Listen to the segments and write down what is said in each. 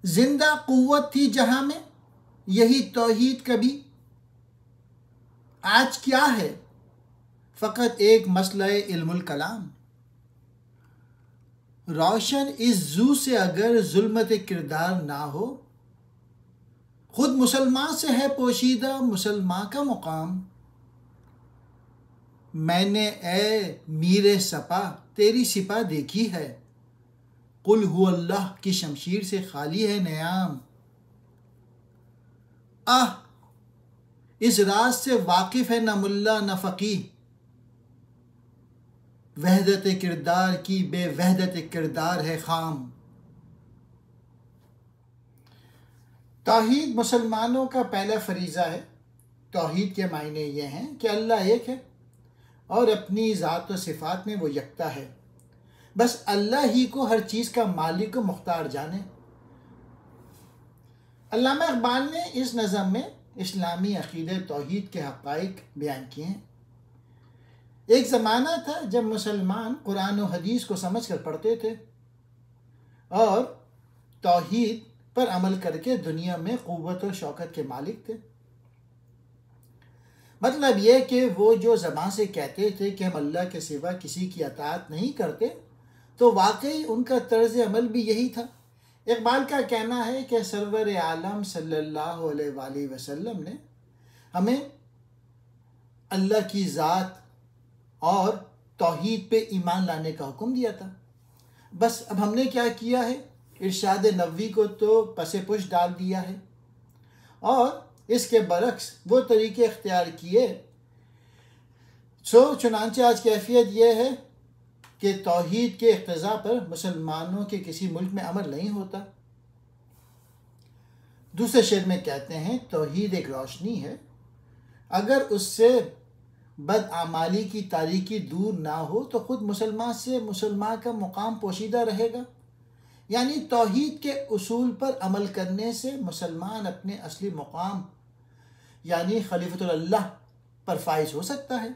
زندہ قوت تھی جہاں میں، یہی توحید کبھی؟ آج کیا ہے فقط ایک مسئلہ علم الکلام۔ روشن اس زو سے اگر ظلمت کردار نہ ہو، خود مسلمان سے ہے پوشیدہ مسلمان کا مقام۔ میں نے اے میر سپا تیری سپا دیکھی ہے، قل ہو اللہ کی شمشیر سے خالی ہے نیام۔ اس راز سے واقف ہے نہ ملا نہ فقیہ، وحدت کردار کی بے وحدت کردار ہے خام۔ توحید مسلمانوں کا پہلا فریضہ ہے۔ توحید کے معنی یہ ہیں کہ اللہ ایک ہے اور اپنی ذات و صفات میں وہ یکتا ہے، بس اللہ ہی کو ہر چیز کا مالک و مختار جانے۔ علامہ اقبال نے اس نظم میں اسلامی عقیدہ توحید کے حقائق بیان کیے ہیں۔ ایک زمانہ تھا جب مسلمان قرآن و حدیث کو سمجھ کر پڑھتے تھے اور توحید پر عمل کر کے دنیا میں قوت و شوکت کے مالک تھے۔ مطلب یہ کہ وہ جو زبان سے کہتے تھے کہ ہم اللہ کے سوا کسی کی اطاعت نہیں کرتے، تو واقعی ان کا طرز عمل بھی یہی تھا۔ اقبال کا کہنا ہے کہ سرور عالم صلی اللہ علیہ وآلہ وسلم نے ہمیں اللہ کی ذات اور توحید پہ ایمان لانے کا حکم دیا تھا، بس اب ہم نے کیا کیا ہے، ارشاد نبوی کو تو پس پش ڈال دیا ہے اور اس کے برعکس وہ طریقے اختیار کیے۔ چنانچہ آج کیفیت یہ ہے کہ توحید کے اقتضاء پر مسلمانوں کے کسی ملک میں عمل نہیں ہوتا۔ دوسرے شعر میں کہتے ہیں توحید ایک روشنی ہے، اگر اس سے بدعمالی کی تاریکی دور نہ ہو تو خود مسلمان سے مسلمان کا مقام پوشیدہ رہے گا۔ یعنی توحید کے اصول پر عمل کرنے سے مسلمان اپنے اصلی مقام یعنی خلیفۃ اللہ پر فائز ہو سکتا ہے۔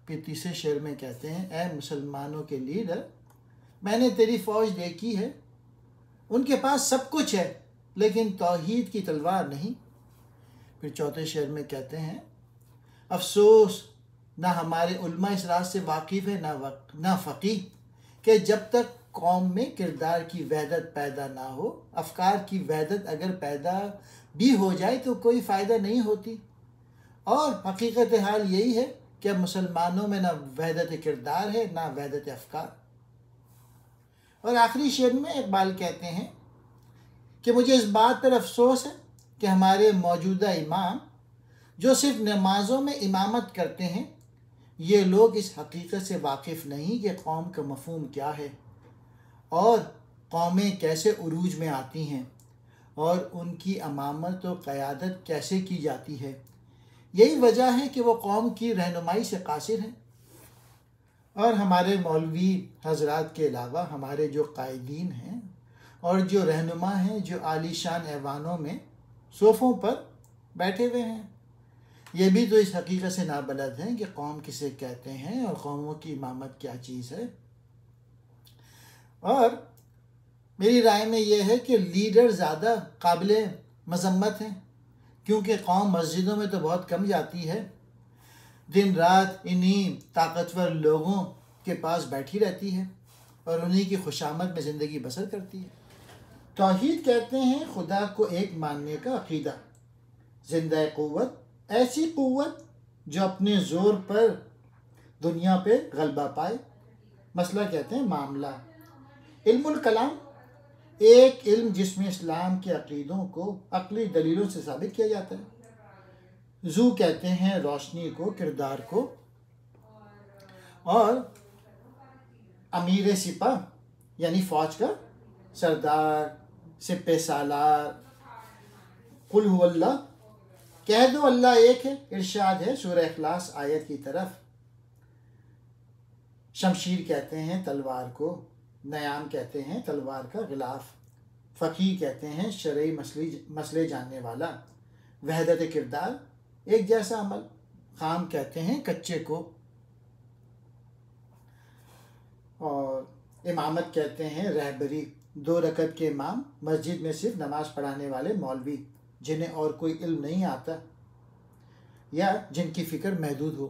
پھر تیسرے شعر میں کہتے ہیں اے مسلمانوں کے لیڈر، میں نے تیری فوج دیکھی ہے، ان کے پاس سب کچھ ہے لیکن توحید کی تلوار نہیں۔ پھر چوتھے شعر میں کہتے ہیں افسوس نہ ہمارے علماء اس راز سے واقف ہے نہ فقیہ کہ جب تک قوم میں کردار کی وحدت پیدا نہ ہو، افکار کی وحدت اگر پیدا بھی ہو جائے تو کوئی فائدہ نہیں ہوتی۔ اور حقیقت حال یہی ہے کہ اب مسلمانوں میں نہ وحدت کردار ہے نہ وحدت افکار۔ اور آخری شعر میں اقبال کہتے ہیں کہ مجھے اس بات پر افسوس ہے کہ ہمارے موجودہ امام جو صرف نمازوں میں امامت کرتے ہیں، یہ لوگ اس حقیقت سے واقف نہیں کہ قوم کا مفہوم کیا ہے اور قومیں کیسے عروج میں آتی ہیں اور ان کی امامت و قیادت کیسے کی جاتی ہے۔ یہی وجہ ہے کہ وہ قوم کی رہنمائی سے قاصر ہیں۔ اور ہمارے مولوی حضرات کے علاوہ ہمارے جو قائدین ہیں اور جو رہنما ہیں جو عالی شان ایوانوں میں صوفوں پر بیٹھے ہوئے ہیں، یہ بھی تو اس حقیقت سے نابلد ہیں کہ قوم کسے کہتے ہیں اور قوموں کی امامت کیا چیز ہے۔ اور میری رائے میں یہ ہے کہ لیڈر زیادہ قابل مذمت ہیں، کیونکہ قوم مسجدوں میں تو بہت کم جاتی ہے، دن رات انہی طاقتور لوگوں کے پاس بیٹھی رہتی ہے اور انہی کی خوشامد میں زندگی بسر کرتی ہے۔ توحید کہتے ہیں خدا کو ایک ماننے کا عقیدہ، زندہ قوت ایسی قوت جو اپنے زور پر دنیا پہ غلبہ پائے، مسئلہ کہتے ہیں معاملہ۔ علم الکلام ایک علم جس میں اسلام کے عقیدوں کو عقلی دلیلوں سے ثابت کیا جاتا ہے۔ زو کہتے ہیں روشنی کو، کردار کو، اور امیر سپاہ یعنی فوج کا سردار، سپہ سالار۔ قل ہو اللہ، کہہ دو اللہ ایک ہے، ارشاد ہے سورہ اخلاص آیت کی طرف۔ شمشیر کہتے ہیں تلوار کو، نیام کہتے ہیں تلوار کا غلاف، فقیہ کہتے ہیں شرعی مسئلے جاننے والا، وحدت کردار ایک جیسا عمل، خام کہتے ہیں کچے کو، اور امامت کہتے ہیں رہبری 2 رکعت کے امام، مسجد میں صرف نماز پڑھانے والے مولوی جنہیں اور کوئی علم نہیں آتا یا جن کی فکر محدود ہو۔